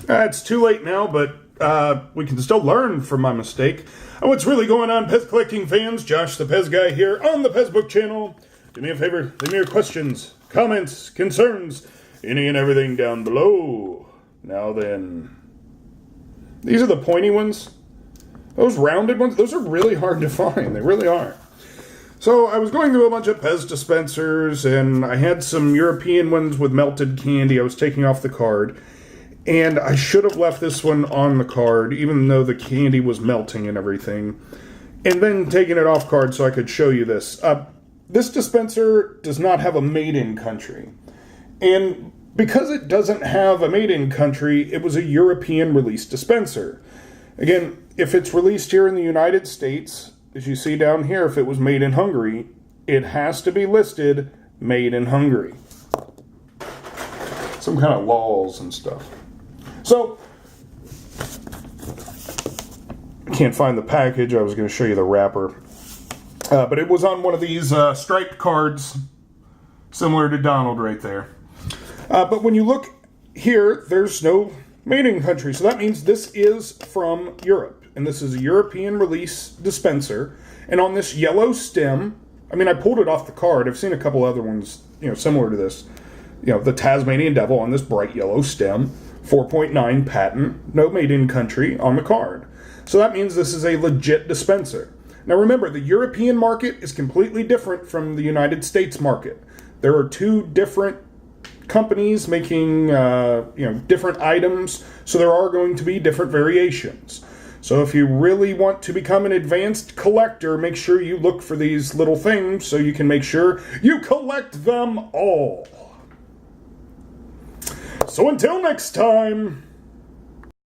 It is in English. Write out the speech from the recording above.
It's too late now, but we can still learn from my mistake. What's really going on, Pez collecting fans? Josh the Pez Guy here on the Pez Book channel. Do me a favor, leave me your questions, comments, concerns, any and everything down below. Now then, these are the pointy ones. Those rounded ones, those are really hard to find. They really are. So I was going through a bunch of PEZ dispensers, and I had some European ones with melted candy I was taking off the card. And I should have left this one on the card, even though the candy was melting and everything. And then taking it off card so I could show you this. This dispenser does not have a made-in country. And because it doesn't have a made-in country, it was a European release dispenser. Again, if it's released here in the United States, as you see down here, if it was made in Hungary, it has to be listed made in Hungary. Some kind of laws and stuff. So, I can't find the package. I was going to show you the wrapper. But it was on one of these striped cards, similar to Donald right there. But when you look here, there's no made in country. So that means this is from Europe. And this is a European release dispenser. And on this yellow stem, I mean, I pulled it off the card. I've seen a couple other ones, similar to this. The Tasmanian Devil on this bright yellow stem. 4.9 patent, no made in country on the card. So that means this is a legit dispenser. Now remember, the European market is completely different from the United States market. There are two different companies making different items, so there are going to be different variations. So if you really want to become an advanced collector, make sure you look for these little things so you can make sure you collect them all. So until next time...